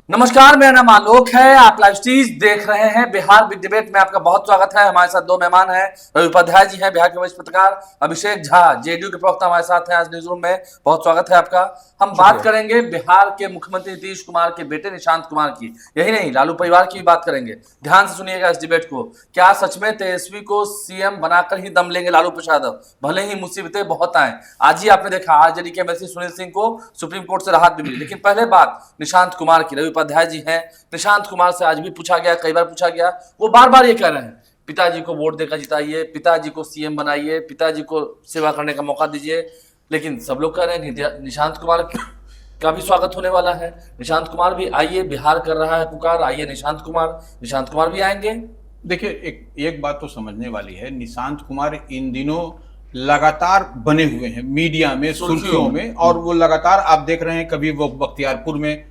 नमस्कार, मेरा नाम आलोक है। आप लाइव स्ट्रीज देख रहे हैं। बिहार बिग डिबेट में आपका बहुत स्वागत है। हमारे साथ दो मेहमान हैं। रवि उपाध्याय जी हैं, बिहार के वरिष्ठ पत्रकार। अभिषेक झा, जेडीयू के प्रवक्ता, हमारे साथ हैं आज न्यूज रूम में। बहुत स्वागत है आपका। हम बात करेंगे बिहार के मुख्यमंत्री नीतीश कुमार के बेटे निशांत कुमार की, यही नहीं लालू परिवार की भी बात करेंगे। ध्यान से सुनिएगा इस डिबेट को। क्या सच में तेजस्वी को सीएम बनाकर ही दम लेंगे लालू प्रसाद, भले ही मुसीबतें बहुत आए? आज ही आपने देखा आरजेडी के एमएलसी सुनील सिंह को सुप्रीम कोर्ट से राहत भी मिली। लेकिन पहले बात निशांत कुमार की। रवि उपाध्याय जी हैं। निशांत कुमार से आज भी पूछा गया, कई बार पूछा गया, वो बार बार ये कह रहे हैं पिताजी को वोट देकर जिताइए, पिताजी को सीएम बनाइए, पिताजी को सेवा करने का मौका दीजिए। लेकिन सब लोग कह रहे हैं निशांत कुमार का भी स्वागत होने वाला है। निशांत कुमार भी आइए, बिहार कर रहा है पुकार, आइए निशांत कुमार भी आएंगे। देखिए, एक बात तो समझने वाली है, निशांत कुमार इन दिनों लगातार बने हुए हैं मीडिया में, सुर्खियों में, और वो लगातार आप देख रहे हैं, कभी वो बख्तियारपुर में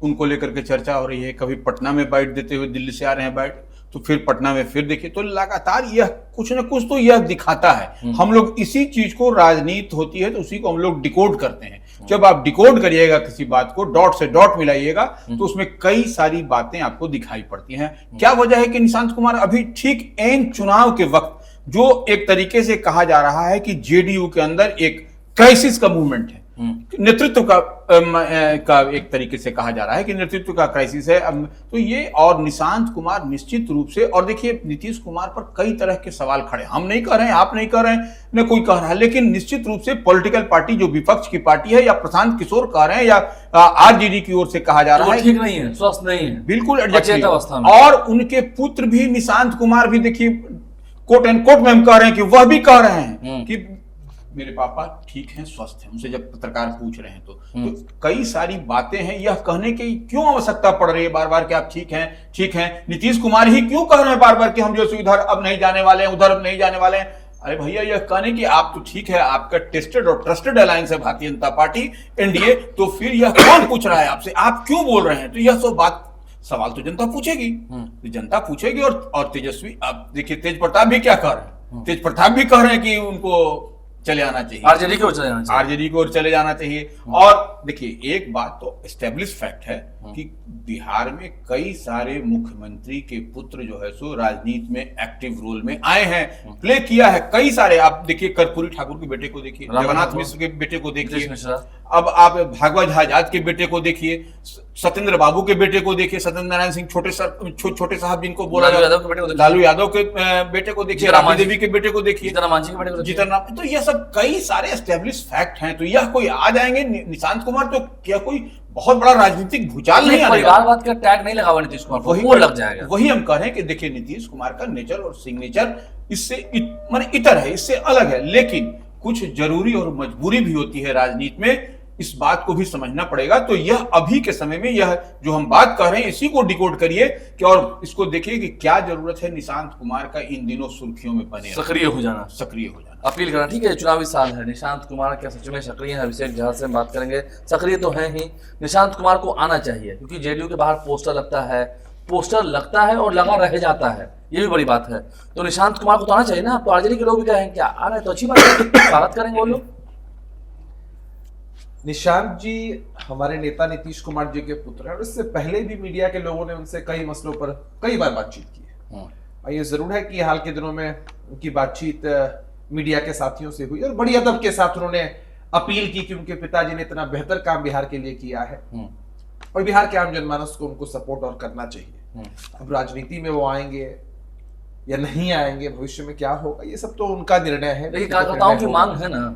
उनको लेकर के चर्चा हो रही है, कभी पटना में बाइट देते हुए दिल्ली से आ रहे हैं बाइट, तो फिर पटना में फिर देखिए, तो लगातार यह कुछ न कुछ तो यह दिखाता है। हम लोग इसी चीज को, राजनीति होती है तो उसी को हम लोग डिकोड करते हैं। जब आप डिकोड करिएगा किसी बात को, डॉट से डॉट मिलाइएगा, तो उसमें कई सारी बातें आपको दिखाई पड़ती हैं। क्या वजह है कि निशांत कुमार अभी ठीक एन चुनाव के वक्त, जो एक तरीके से कहा जा रहा है कि जेडीयू के अंदर एक क्राइसिस का मूवमेंट है, नेतृत्व का एक तरीके से कहा जा रहा है कि नेतृत्व का क्राइसिस है, तो ये, और निशांत कुमार निश्चित रूप से, और देखिए नीतीश कुमार पर कई तरह के सवाल खड़े, हम नहीं कह रहे हैं, आप नहीं कह रहे हैं, न कोई कह रहा है, लेकिन निश्चित रूप से पॉलिटिकल पार्टी जो विपक्ष की पार्टी है, या प्रशांत किशोर कह रहे हैं, या आरजेडी की ओर से कहा जा रहा है ठीक नहीं है, स्वस्थ नहीं है, बिल्कुल अचेत अवस्था में। और उनके पुत्र भी निशांत कुमार भी, देखिए कोट एंड कोट में हम कह रहे हैं कि वह भी कह रहे हैं कि मेरे पापा ठीक हैं, स्वस्थ हैं, उनसे जब पत्रकार पूछ रहे हैं तो कई सारी बातें हैं। यह कहने की क्यों आवश्यकता पड़ रही है बार बार कि आप ठीक हैं? नीतीश कुमार ही क्यों कह रहे हैं बार बार कि हम जो इधर अब नहीं जाने वाले हैं, उधर अब नहीं जाने वाले हैं? अरे भैया, यह कहने की आप तो ठीक है, आपका टेस्टेड और ट्रस्टेड अलायंस है भारतीय जनता पार्टी, एनडीए, तो फिर यह कौन पूछ रहा है आपसे, आप क्यों बोल रहे हैं? तो यह सब बात, सवाल तो जनता पूछेगी, जनता पूछेगी। और तेजस्वी, आप देखिए तेज प्रताप भी क्या कह रहे हैं, तेज प्रताप भी कह रहे हैं कि उनको चले आना चाहिए, आरजेडी की ओर चले जाना चाहिए, आरजेडी की ओर चले जाना चाहिए। और देखिए, एक बात तो एस्टेब्लिश फैक्ट है कि बिहार में कई सारे मुख्यमंत्री के पुत्र जो है सो राजनीति में एक्टिव रोल में आए हैं, प्ले किया है कई सारे। आप देखिए कर्पूरी ठाकुर के बेटे को देखिए, जगन्नाथ मिश्र के बेटे को देखिए, अब आप भागवत आजाद के बेटे को देखिए, सत्येंद्र बाबू के बेटे को देखिए, सत्येंद्र नारायण सिंह छोटे साहब जिनको बोला, लालू यादव के बेटे को देखिए, राबड़ी देवी के बेटे को देखिए, जीतन, तो यह सब कई सारे एस्टेब्लिश फैक्ट हैं। तो यह कोई आ जाएंगे निशांत कुमार, तो क्या कोई बहुत बड़ा राजनीतिक भूचाल नहीं आएगा? परिवारवाद का टैग नहीं लगा हुआ नीतीश कुमार, वो लग जाएगा। वही हम कह रहे हैं कि देखिए, नीतीश कुमार का नेचर और सिग्नेचर इससे माने इतर है, इससे अलग है, लेकिन कुछ जरूरी और मजबूरी भी होती है राजनीति में, इस बात को भी समझना पड़ेगा। तो यह अभी के समय में, यह जो हम बात कर रहे हैं, इसी को डिकोड करिए कि, और इसको देखिए कि क्या जरूरत है निशांत कुमार का इन दिनों सुर्खियों में बने, सक्रिय हो जाना, अपील करना। ठीक है, चुनावी साल है, निशांत कुमार क्या सच में सक्रिय है? अभिषेक झा से बात करेंगे। सक्रिय तो है ही, निशांत कुमार को आना चाहिए, क्योंकि जेडीयू के बाहर पोस्टर लगता है और लगा रह जाता है, ये भी बड़ी बात है। तो निशांत कुमार को तो आना चाहिए ना। तो आरजेडी के लोग भी कहेंगे क्या आ रहे हैं, तो अच्छी बात है, स्वागत करेंगे वो लोग। निशांत जी हमारे नेता नीतीश कुमार जी के पुत्र हैं, और इससे पहले भी मीडिया के लोगों ने उनसे कई मसलों पर कई बार बातचीत की है। और ये जरूर है कि हाल के दिनों में उनकी बातचीत मीडिया के साथियों से हुई, और बड़ी अदब के साथ उन्होंने अपील की कि उनके पिताजी ने इतना बेहतर काम बिहार के लिए किया है, और बिहार के आम जनमानस को उनको सपोर्ट और करना चाहिए। अब राजनीति में वो आएंगे या नहीं आएंगे, भविष्य में क्या होगा, ये सब तो उनका निर्णय है। लेकिन कार्यकर्ताओं की मांग है ना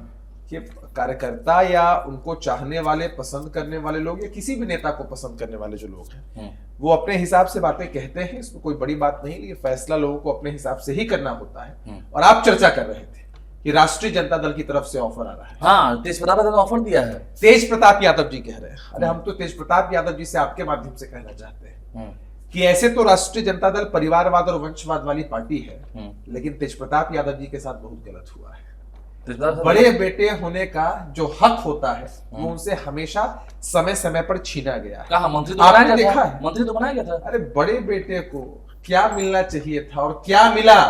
कि कार्यकर्ता या उनको चाहने वाले, पसंद करने वाले लोग, या किसी भी नेता को पसंद करने वाले जो लोग हैं, वो अपने हिसाब से बातें कहते हैं, इसमें कोई बड़ी बात नहीं। ये फैसला लोगों को अपने हिसाब से ही करना होता है। और आप चर्चा कर रहे थे कि राष्ट्रीय जनता दल की तरफ से ऑफर आ रहा है। हाँ, तेज प्रताप यादव ने ऑफर दिया है। तेज प्रताप यादव जी कह रहे हैं, अरे हम तो तेज प्रताप यादव जी से आपके माध्यम से कहना चाहते हैं कि ऐसे तो राष्ट्रीय जनता दल परिवारवाद और वंशवाद वाली पार्टी है, लेकिन तेज प्रताप यादव जी के साथ बहुत गलत हुआ है। बड़े बेटे होने का जो हक होता है वो उनसे हमेशा समय समय पर छीना गया है। कहा मंत्री तो आपने देखा है, मंत्री तो बनाया गया था। अरे बड़े बेटे को क्या मिलना चाहिए था और क्या मिला,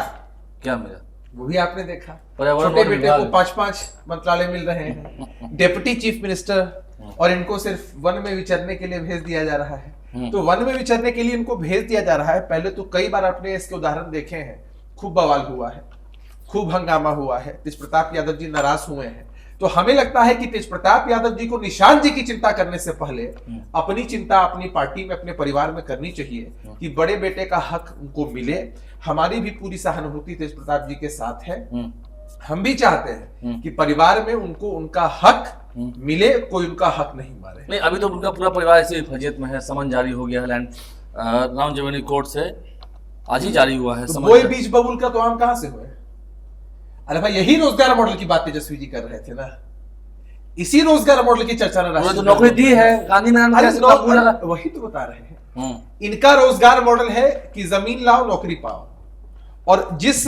वो भी आपने देखा। छोटे बेटे को 5-5 मंत्रालय मिल रहे हैं, डिप्टी चीफ मिनिस्टर, और इनको सिर्फ वन में विचरने के लिए भेज दिया जा रहा है। तो वन में विचरने के लिए इनको भेज दिया जा रहा है। पहले तो कई बार आपने इसके उदाहरण देखे हैं, खूब बवाल हुआ है, खूब हंगामा हुआ है, तेज प्रताप यादव जी नाराज हुए हैं। तो हमें लगता है कि तेज प्रताप यादव जी को निशांत जी की चिंता करने से पहले अपनी चिंता अपनी पार्टी में, अपने परिवार में करनी चाहिए कि बड़े बेटे का हक उनको मिले। हमारी भी पूरी सहानुभूति तेज प्रताप जी के साथ है। हम भी चाहते हैं कि परिवार में उनको उनका हक मिले, कोई उनका हक नहीं मारे। नहीं, अभी तो उनका पूरा परिवार ऐसे फजीयत में है। समन जारी हो गया है लैंड राम जवेनी कोर्ट से, आज ही जारी हुआ है। तो वही बीच बबुल का तो आम कहां से हुए? अरे भाई, यही रोजगार मॉडल की बात तेजस्वी जी कर रहे थे ना, इसी रोजगार मॉडल की चर्चा ने तो नौकरी दी है गांधी मैदान में, वही तो बता रहे हैं। इनका रोजगार मॉडल है कि जमीन लाओ नौकरी पाओ, और जिस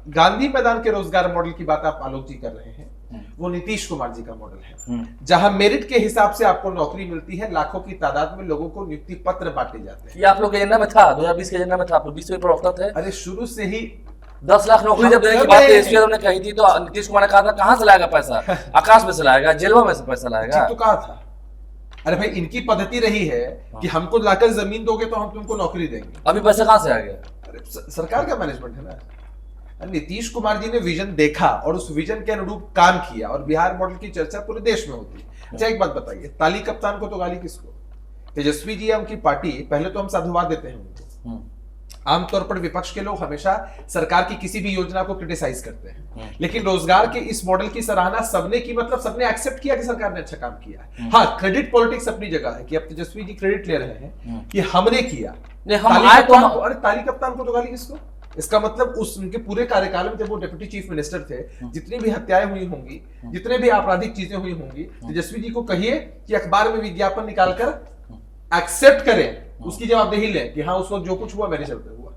गांधी मैदान के रोजगार मॉडल की बात आप आलोक जी कर रहे हैं वो नीतीश कुमार जी का मॉडल है, जहां मेरिट के हिसाब से आपको नौकरी मिलती है, लाखों की तादाद में लोगों को नियुक्ति पत्र बांटे जाते हैं। ये आप लोग के एजेंडा में था, 2020 के एजेंडा में था, 20 में प्रवक्ता थे। अरे शुरू से ही 10 लाख नौकरी जब देने की बात एसपी यादव ने कही थी तो नीतीश कुमार ने कहा था कहां से लाएगा पैसा, आकाश में से लाएगा, जेलवा में से पैसा लाएगा। तो कहा था। अरे भाई, इनकी पद्धति रही है कि हमको लाकर जमीन दोगे तो हम तुमको नौकरी देंगे। अभी पैसा कहां से आ गया? अरे सरकार का मैनेजमेंट है ना। नीतीश कुमार जी ने विजन देखा और उस विजन के अनुरूप काम किया, और बिहार मॉडल की चर्चा पूरे देश में होती है। अच्छा, एक बात बताइए, ताली कप्तान को तो गाली किसको? तेजस्वी जी या उनकी पार्टी? पहले तो हम साधुवाद देते हैं उनको। आमतौर पर विपक्ष के लोग हमेशा सरकार की किसी भी योजना को क्रिटिसाइज करते हैं, लेकिन रोजगार के इस मॉडल की सराहना सबने की, मतलब सबने एक्सेप्ट किया कि सरकार ने अच्छा काम किया है। हाँ, क्रेडिट पॉलिटिक्स अपनी जगह है कि अब तेजस्वी जी क्रेडिट ले रहे हैं कि हमने किया। अरे ताली कप्तान को तो गाली किसको? इसका मतलब उस उनके पूरे कार्यकाल में जब वो डिप्टी चीफ मिनिस्टर थे, जितनी भी हत्याएं हुई होंगी, जितने भी आपराधिक चीजें हुई होंगी, तेजस्वी जी को कहिए कि अखबार में विज्ञापन निकालकर एक्सेप्ट करें, उसकी जवाबदेही लें कि हाँ उस वक्त जो कुछ हुआ मेरे चलते हुआ।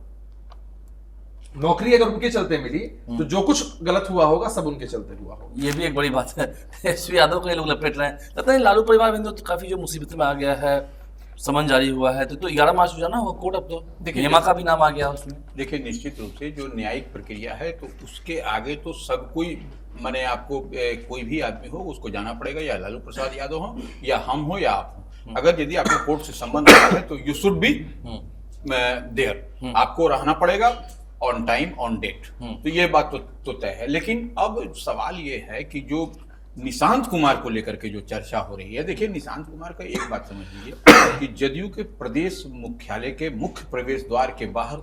नौकरी अगर उनके चलते मिली तो जो कुछ गलत हुआ होगा सब उनके चलते हुआ होगा। ये भी एक बड़ी बात है। एसपी यादव को ये लोग लपेट रहे हैं। लगता है लालू परिवार में तो काफी जो मुसीबत में आ गया है, समन जारी हुआ है तो 11 मार्च को जाना होगा कोर्ट। अब तो देखिए हेमा का भी नाम आ गया उसमें। देखिए, निश्चित रूप से जो न्यायिक प्रक्रिया है तो उसके आगे तो सब कोई, माने आपको कोई भी आदमी हो उसको जाना पड़ेगा, या लालू प्रसाद यादव हो या हम हो या आप हो। अगर यदि आपको कोर्ट से संबंध आता है तो यू शुड बी देयर, आपको रहना पड़ेगा ऑन टाइम ऑन डेट। तो ये बात तो तय है। लेकिन अब सवाल ये है कि जो निशांत कुमार को लेकर के जो चर्चा हो रही है, देखिए निशांत कुमार का एक बात समझ लीजिए कि जदयू के प्रदेश मुख्यालय के मुख्य प्रवेश द्वार के बाहर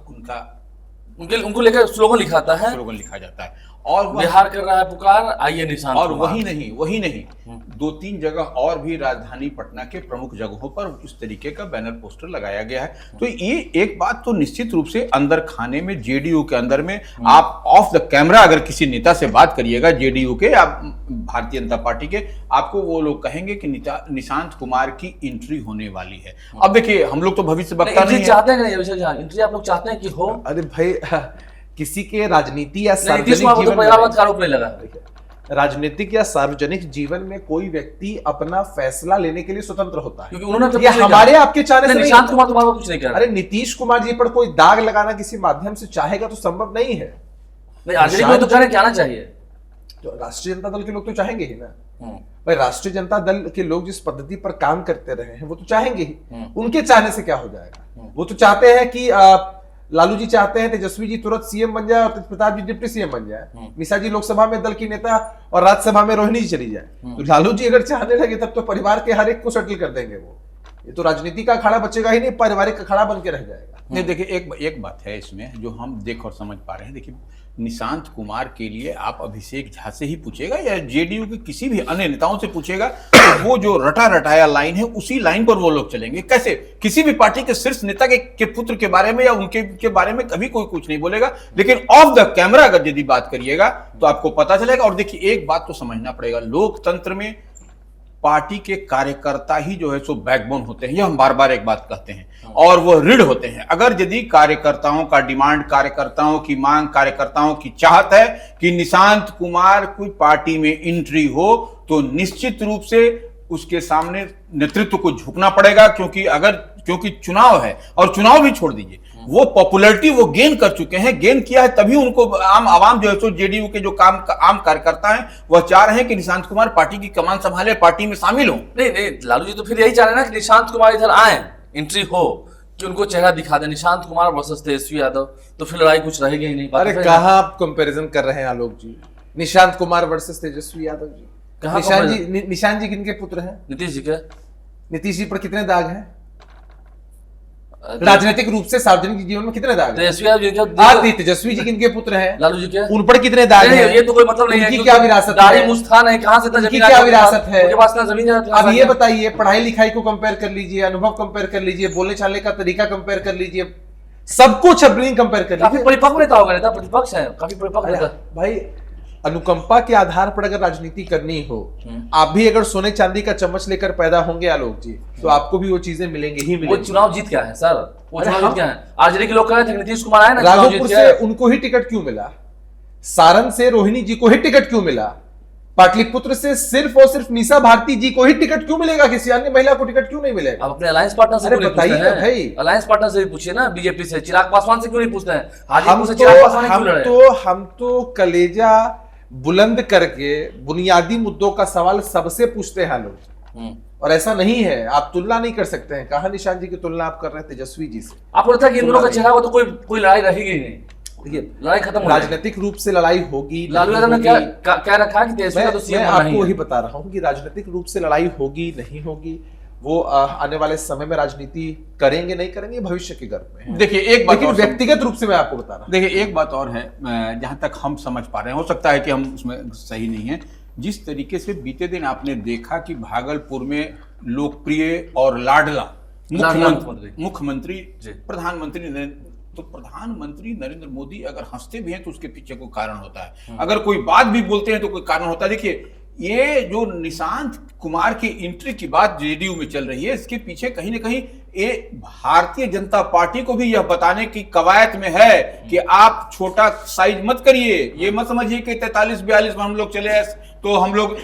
उनको लेकर स्लोगन लिखाता है, स्लोगन लिखा जाता है, और बिहार कर रहा है पुकार, आइए निशांत और कुमार। वही नहीं 2-3 जगह और भी राजधानी पटना के प्रमुख जगहों पर उस तरीके का बैनर पोस्टर लगाया गया है। तो ये एक बात तो निश्चित रूप से अंदर खाने में, जेडीयू के अंदर में, आप ऑफ द कैमरा अगर किसी नेता से बात करिएगा जेडीयू के, आप भारतीय जनता पार्टी के, आपको वो लोग कहेंगे कि निशांत कुमार की एंट्री होने वाली है। अब देखिए, हम लोग तो भविष्य वक्ता नहीं चाहते हैं, एंट्री आप लोग चाहते हैं कि हो। अरे भाई, किसी के राजनीति या सार्वजनिक राजनीतिक या सार्वजनिक जीवन में कोई व्यक्ति अपना फैसला लेने के लिए स्वतंत्र होता है, क्योंकि उन्होंने तो ये हमारे आपके चाहने से निशांत कुमार तुम्हारा कुछ नहीं कर रहा। अरे नीतीश कुमार जी पर कोई दाग लगाना किसी माध्यम से चाहेगा तो संभव नहीं है। नहीं, तो कहने क्या आना चाहिए, तो राष्ट्रीय जनता दल के लोग तो चाहेंगे ही ना भाई। राष्ट्रीय जनता दल के लोग जिस पद्धति पर काम करते रहे हैं वो तो चाहेंगे ही। उनके चाहने से क्या हो जाएगा? वो तो चाहते हैं कि लालू जी चाहते हैं तेजस्वी जी तुरंत सीएम बन जाए और तेज प्रताप जी डिप्टी सीएम बन जाए, निशा जी लोकसभा में दल की नेता और राज्यसभा में रोहिणी जी चली जाए। तो लालू जी अगर चाहने लगे तब तो परिवार के हर एक को सेटल कर देंगे वो। ये तो राजनीति का अखाड़ा बचेगा ही नहीं, पारिवारिक अखाड़ा बन के रह जाएगा। नहीं, देखिए एक बात है इसमें जो हम देख और समझ पा रहे हैं। देखिए, निशांत कुमार के लिए आप अभिषेक झा से ही पूछेगा या जेडीयू के किसी भी अन्य नेताओं से पूछेगा तो वो जो रटा रटाया लाइन है उसी लाइन पर वो लोग चलेंगे। कैसे? किसी भी पार्टी के शीर्ष नेता के पुत्र के बारे में या उनके के बारे में कभी कोई कुछ नहीं बोलेगा, लेकिन ऑफ द कैमरा अगर यदि बात करिएगा तो आपको पता चलेगा। और देखिए, एक बात तो समझना पड़ेगा, लोकतंत्र में पार्टी के कार्यकर्ता ही जो है सो बैकबोन होते हैं, ये हम बार बार एक बात कहते हैं, और वो रीढ़ होते हैं। अगर यदि कार्यकर्ताओं का डिमांड, कार्यकर्ताओं की मांग, कार्यकर्ताओं की चाहत है कि निशांत कुमार कोई पार्टी में एंट्री हो, तो निश्चित रूप से उसके सामने नेतृत्व को झुकना पड़ेगा। क्योंकि चुनाव है, और चुनाव भी छोड़ दीजिए, वो पॉपुलैरिटी वो गेन कर चुके हैं, गेन किया है, तभी उनको आम आवाम जो है सो जेडीयू के जो आम कार्यकर्ता हैं वह चाह रहे हैं कि निशांत कुमार पार्टी की कमान संभाले, पार्टी में शामिल हो। नहीं, लालू जी तो फिर यही चाह रहे हैं ना कि निशांत कुमार इधर आए, एंट्री हो कि उनको चेहरा दिखा दे, निशांत कुमार वर्सेस तेजस्वी यादव, तो फिर लड़ाई कुछ रहेगी ही नहीं। अरे कहाँ आप कंपैरिजन कर रहे हैं आलोक जी, निशांत कुमार वर्सेस तेजस्वी यादव जी? कहाँ निशांत जी किनके पुत्र हैं? नीतीश जी के। नीतीश जी पर कितने दाग हैं? राजनीतिक रूप से सार्वजनिक जीवन में कितने दाग हैं? तेजस्वी यादव जी आदि तेजस्वी जी किनके पुत्र हैं? लालू जी के। उन पर कितने दाग हैं? ये तो कोई मतलब नहीं है। उनकी क्या विरासत दाढ़ी है? मुस्तान है, कहाँ से इतना उनकी जमीन क्या आके विरासत है? उनके पास इतना जमीन है। अब ये बताइए, पढ़ाई लिखाई को कंपेयर कर लीजिए, अनुभव कंपेयर कर लीजिए, बोलने चालने का तरीका कंपेयर कर लीजिए, सब कुछ अपनी कंपेयर कर काफी लीजिए। परिपक्व नेता होगा, नेता प्रतिपक्ष है, काफी परिपक्व नेता। भाई अनुकंपा के आधार पर अगर राजनीति करनी हो, आप भी अगर सोने चांदी का चम्मच लेकर पैदा होंगे आलोक जी, तो आपको भी वो चीजें मिलेंगी ही वो मिलेंगी। चुनाव जीत क्या है सर? वो अरे चुनाव हम- जीत क्या है? आरजेडी के लोग कह रहे थे कि नीतीश कुमार आए ना, चुनाव जीत राघोपुर गया से है। उनको ही टिकट क्यों मिला? सारण से रोहिणी जी को ही टिकट क्यों मिला? पाटलिपुत्र से सिर्फ और सिर्फ निशा भारती जी को ही टिकट क्यों मिलेगा? किसी अन्य महिला को टिकट क्यों नहीं मिलेगा? अब अपने अलायंस पार्टनर से अरे क्यों नहीं बताइए पूछते हैं? भाई। अलायंस पार्टनर से भी पूछिए ना, बीजेपी से, चिराग पासवान से क्यों नहीं पूछते हैं? हम हाजीपुर से चिराग पासवान तो क्यों हम लड़ रहे हैं? तो हम तो कलेजा बुलंद करके बुनियादी मुद्दों का सवाल सबसे पूछते हैं लोग, और ऐसा नहीं है। आप तुलना नहीं कर सकते हैं। कहा निशांत जी की तुलना आप कर रहे हैं तेजस्वी जी से? आपको लगता है कि इन दोनों का चेहरा हो तो कोई लड़ाई रहेगी ही नहीं? देखिए लड़ाई खत्म हो जाएगी। राजनीतिक रूप से लड़ाई होगी, लालू यादव ने क्या रखा कि तेजस्वी का तो मैं सीएम आपको वही बता रहा हूं कि राजनीतिक रूप से लड़ाई होगी नहीं होगी, वो आने वाले समय में राजनीति करेंगे नहीं करेंगे भविष्य के गर्भ में है। देखिए एक बात लेकिन और व्यक्तिगत रूप से मैं आपको बता रहा हूं। देखिए एक बात और है, जहां तक हम समझ पा रहे हैं, हो सकता है कि हम उसमें सही नहीं है, जिस तरीके से बीते दिन आपने देखा कि भागलपुर में लोकप्रिय और लाडला मुख्यमंत्री प्रधानमंत्री नरेंद्र मोदी अगर हंसते भी हैं तो उसके पीछे कोई कारण होता है, अगर कोई बात भी बोलते हैं तो कोई कारण होता है। देखिए ये जो निशांत कुमार की एंट्री की बात जेडीयू में चल रही है, इसके पीछे कहीं ना कहीं ये भारतीय जनता पार्टी को भी यह बताने की कवायद में है कि आप छोटा साइज मत करिए। ये मत समझिए कि 43-42 में हम लोग चले आए तो हम लोग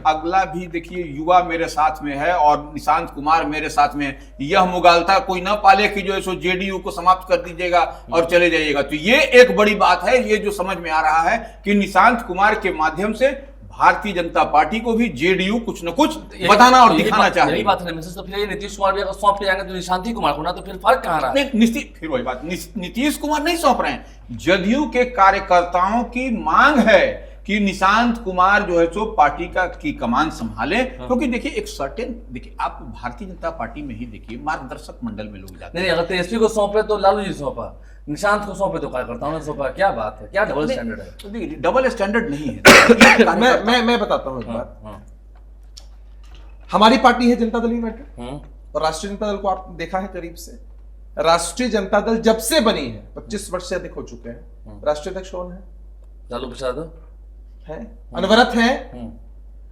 अगला भी देखिए युवा मेरे साथ में है और निशांत कुमार मेरे साथ में है। यह मुगालता कोई ना पाले कि जो है सो जेडीयू को समाप्त कर दीजिएगा और चले जाइएगा। तो ये एक बड़ी बात है, ये जो समझ में आ रहा है कि निशांत कुमार के माध्यम से भारतीय जनता पार्टी को भी जेडीयू कुछ न कुछ बताना और दिखाना चाहिए। यही बात है मैसेज। तो फिर ये नीतीश कुमार भी अगर सौंप के जाएंगे तो निशांत कुमार को ना, तो फिर फर्क कहाँ रहा? फिर वही बात, नीतीश कुमार नहीं सौंप रहे हैं। जदयू के कार्यकर्ताओं की मांग है कि निशांत कुमार जो है सो पार्टी की कमान संभाले, क्योंकि देखिए एक सर्टेन, देखिए आप भारतीय जनता पार्टी में ही देखिए मार्गदर्शक मंडल में लोग जाते हैं। नहीं, अगर तेजस्वी को सौंपे तो लालू जी सौंपा, निशांत को सौंपे तो कार्यकर्ताओं ने सौंपा। क्या बात है, क्या डबल स्टैंडर्ड है? तो देखिए डबल स्टैंडर्ड नहीं है। मैं बताता हूं एक बात। हमारी पार्टी है जनता दल यूनाइटेड, और राष्ट्रीय जनता दल को आप देखा है करीब से। राष्ट्रीय जनता दल जब से बनी है 25 वर्ष से अधिक हो चुके हैं। राष्ट्रीय अध्यक्ष कौन है? लालू प्रसाद है, अनवरत है।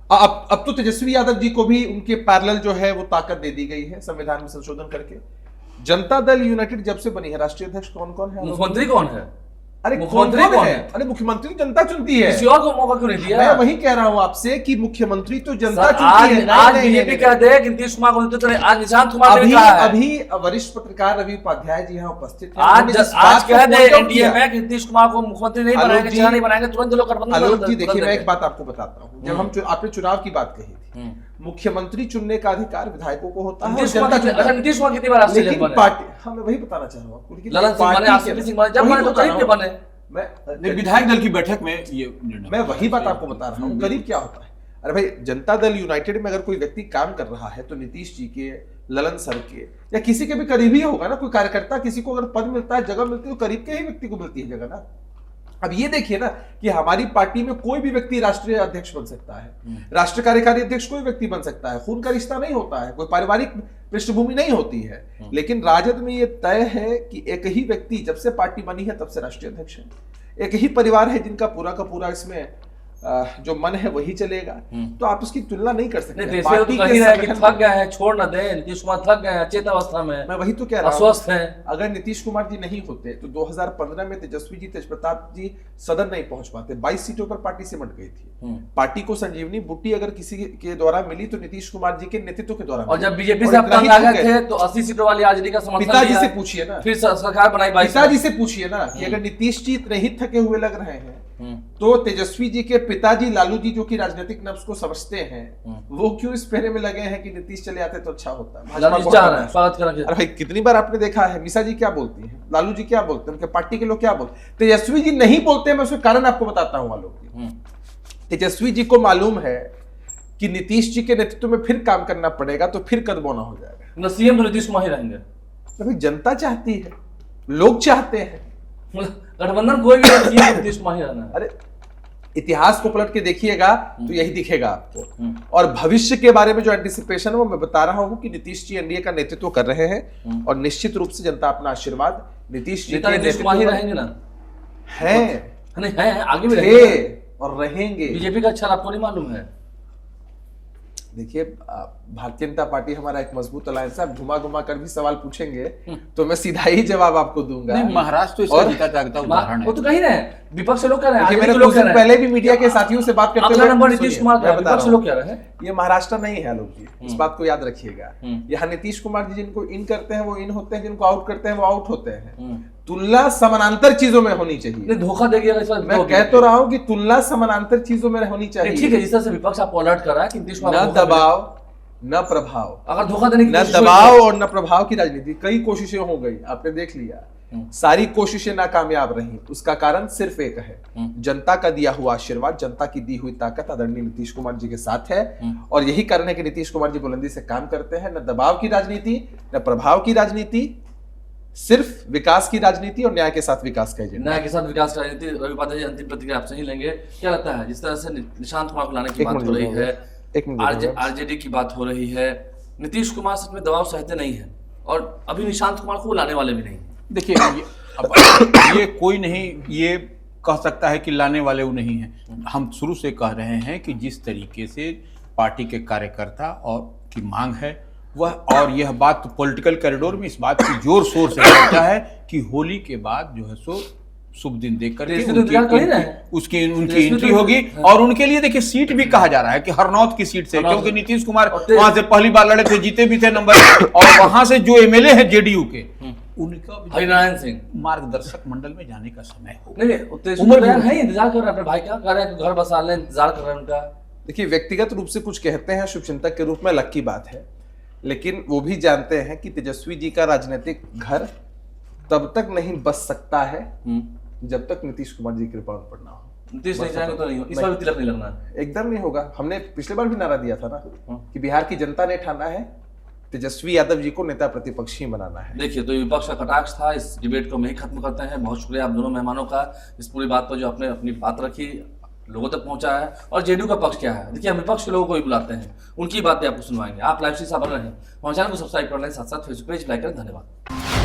अब तो तेजस्वी यादव जी को भी उनके पैरेलल जो है वो ताकत दे दी गई है संविधान में संशोधन करके। जनता दल यूनाइटेड जब से बनी है, राष्ट्रीय अध्यक्ष कौन कौन है? मुख्यमंत्री कौन है? अरे मुख्यमंत्री कौन कौन है? है? अरे मुख्यमंत्री जनता चुनती है। किसी और को मौका क्यों नहीं दिया? मैं वही कह रहा हूं आपसे कि मुख्यमंत्री तो जनता सर, चुनती है। आज बीजेपी कहते हैं कि नीतीश कुमार को नेतृत्व करें। आज निशांत कुमार ने कहा है। अभी वरिष्ठ पत्रकार रवि उपाध्याय जी यहाँ उपस्थित हैं। आज कह दे एनडीए में कि नीतीश कुमार को मुख्यमंत्री नहीं बनाएंगे, चेहरा नहीं बनाएंगे, तुरंत लोग गठबंधन। आलोक जी देखिए, मैं एक बात आपको बताता हूँ। जब हम आपने चुनाव की बात कही थी, मुख्यमंत्री चुनने का अधिकार विधायकों को होता है। नीतीश कुमार कितनी बार राष्ट्रीय लेकिन पार्टी, हाँ मैं वही बताना चाह रहा हूँ, ललन सिंह बने, आसिफ सिंह बने, जब बने तो करीब के बने। मैं विधायक दल की बैठक में ये निर्णय, मैं वही बात आपको बता रहा हूँ, करीब क्या होता है। अरे भाई, जनता दल यूनाइटेड में अगर कोई व्यक्ति काम कर रहा है तो नीतीश जी के, ललन सर के, या किसी के भी करीब ही होगा ना। कोई कार्यकर्ता, किसी को अगर पद मिलता है, जगह मिलती है, तो करीब के ही व्यक्ति को मिलती है जगह ना। अब ये देखिए ना कि हमारी पार्टी में कोई भी व्यक्ति राष्ट्रीय अध्यक्ष बन सकता है, राष्ट्रीय कार्यकारी अध्यक्ष कोई व्यक्ति बन सकता है। खून का रिश्ता नहीं होता है, कोई पारिवारिक पृष्ठभूमि नहीं होती है। लेकिन राजद में ये तय है कि एक ही व्यक्ति जब से पार्टी बनी है तब से राष्ट्रीय अध्यक्ष है। एक ही परिवार है जिनका पूरा का पूरा इसमें जो मन है वही चलेगा। तो आप उसकी तुलना नहीं कर सकते। पार्टी के थक गए हैं, छोड़ ना दें। नीतीश कुमार थक गए हैं, अचेत अवस्था में। मैं वही तो कह रहा हूं, अस्वस्थ हैं। अगर नीतीश कुमार जी नहीं होते तो 2015 में तेजस्वी जी, तेजप्रताप जी सदन नहीं पहुंच पाते। 22 सीटों पर पार्टी सिमट गई थी। पार्टी को संजीवनी बूटी अगर किसी के द्वारा मिली तो नीतीश कुमार जी के नेतृत्व के द्वारा। और जब बीजेपी से आप तंग आ गए थे तो 80 सीटों वाली आरजेडी का समर्थन पिताजी से पूछिए ना, फिर सरकार बनाई। पिताजी से पूछिए ना कि अगर नीतीश जी इतने ही थके हुए लग रहे हैं तो तेजस्वी जी के पिताजी लालू जी जो कि राजनीतिक नब्ज को समझते हैं, वो क्यों इस पहरे में लगे हैं कि नीतीश चले आते तो अच्छा होता। भाजपा लालू जी बहुत चाह बड़ा रहे है। हैं, स्वागत करेंगे। अरे भाई कितनी बार आपने देखा है मीसा जी क्या बोलती हैं, लालू जी क्या बोलते हैं, उनके पार्टी के लोग क्या बोलते हैं। तेजस्वी जी नहीं बोलते, मैं उसका कारण आपको बताता हूं। आलोक, तेजस्वी जी को मालूम है कि नीतीश जी के नेतृत्व में फिर काम करना पड़ेगा तो फिर कदबोना हो जाएगा। न सीएम तो नीतीश कुमार ही रहेंगे। भाई जनता चाहती है, लोग चाहते हैं। गठबंधन कोई भी सीएम नीतीश कुमार ही रहना है। अरे इतिहास को पलट के देखिएगा तो यही दिखेगा आपको। और भविष्य के बारे में जो एंटिसिपेशन है वो मैं बता रहा हूं कि नीतीश जी एनडीए का नेतृत्व कर रहे हैं और निश्चित रूप से जनता अपना आशीर्वाद नीतीश जी के नीतीश कुमार ही रहेंगे ना? है, नहीं है, आगे भी रहेंगे थे और रहेंगे। बीजेपी का अच्छा आपको नहीं मालूम है? देखिए भारतीय जनता पार्टी हमारा एक मजबूत अलायंस है। आप घुमा घुमा कर भी सवाल पूछेंगे तो मैं सीधा ही जवाब आपको दूंगा। नहीं, महाराष्ट्र तो इसका जीता जागता उदाहरण वो है। तो कहीं ना है, विपक्ष से लोग कह रहे हैं, देखिए, आगे मैंने के लोग कुछ कह दिन रहे हैं। पहले भी मीडिया के साथियों से बात करते अगला हुए नंबर नीतीश कुमार का है, मैं बता विपक्ष से रहा लोग कह रहे हैं। हूं, ये महाराष्ट्र नहीं है लोग जी, इस बात को याद रखिएगा। यहाँ नीतीश कुमार जी जिनको इन करते हैं वो इन होते हैं, जिनको आउट करते हैं वो आउट होते हैं। तुलना समानांतर चीजों में होनी चाहिए। नहीं, धोखा देगी इस बार। मैं कह तो रहा हूं कि तुलना समानांतर चीजों में होनी चाहिए। ठीक है, जिस तरह से विपक्ष आपको अलर्ट कर रहा है कि नीतीश कुमार न को धोखा दबाव न प्रभाव, अगर धोखा देने की न कोशिश हुई दबाव तो- और न प्रभाव की राजनीति। कई कोशिशें हो गई, आपने देख लिया, सारी कोशिशें नाकामयाब रही। उसका कारण सिर्फ एक है, जनता का दिया हुआ आशीर्वाद, जनता की दी हुई ताकत आदरणीय नीतीश कुमार जी के साथ है। और यही कारण है कि नीतीश कुमार जी बुलंदी से काम करते हैं। न दबाव की राजनीति, न प्रभाव की राजनीति, सिर्फ विकास की राजनीति और न्याय के साथ विकास का एजेंडा। न्याय के साथ विकास की राजनीति। रवि उपाध्याय जी, अंतिम प्रतिक्रिया आपसे ही लेंगे। क्या लगता है, जिस तरह से निशांत कुमार को लाने की बात हो रही है, आरजेडी की बात हो रही है, नीतीश कुमार सच में दबाव सहते नहीं है और अभी निशांत कुमार को लाने वाले भी नहीं। देखिए ये कोई नहीं ये कह सकता है कि लाने वाले वो नहीं है। हम शुरू से कह रहे हैं कि जिस तरीके से पार्टी के कार्यकर्ता और की मांग है वह, और यह बात तो पॉलिटिकल कॉरिडोर में इस बात की जोर शोर से चर्चा है कि होली के बाद जो है सो शुभ दिन देख करके उनकी एंट्री होगी। और उनके लिए देखिए सीट भी कहा जा रहा है कि हरनौत की सीट से, क्योंकि नीतीश कुमार वहां से पहली बार लड़े थे, जीते भी थे नंबर, और वहां से जो एमएलए है जेडीयू के, उनका हरिनारायण सिंह मार्गदर्शक मंडल में जाने का समय हो। नहीं, उम्र है, इंतजार कर रहे हैं अपने भाई का, कह रहे हैं घर बसा लें, इंतजार कर रहे हैं उनका। देखिए व्यक्तिगत रूप से कुछ कहते हैं शुभचिंतक के रूप में, अलग की बात है, लेकिन वो भी जानते हैं कि तेजस्वी जी का राजनीतिक घर तब तक नहीं बस सकता है जब तक नीतीश कुमार जी की कृपा उन पर ना हो। नीतीश नहीं चाहेंगे तो नहीं, इस बार भी तिलक नहीं लगना है। एकदम नहीं होगा। हमने पिछले बार भी नारा दिया था ना कि बिहार की जनता ने ठाना है तेजस्वी यादव जी को नेता प्रतिपक्ष ही बनाना है। देखिए, तो विपक्ष का कटाक्ष था। इस डिबेट को हम यही खत्म करते हैं। बहुत शुक्रिया आप दोनों मेहमानों का इस पूरी बात पर जो आपने अपनी बात रखी, लोगों तक पहुंचाया है। और जेडीयू का पक्ष क्या है, देखिए हम विपक्ष के लोगों को भी बुलाते हैं, उनकी बातें आपको सुनवाएंगे। आप लाइव से बन रहे हैं, हमारे चैनल को सब्सक्राइब कर लें, साथ साथ फेसबुक पेज लाइक करें। धन्यवाद।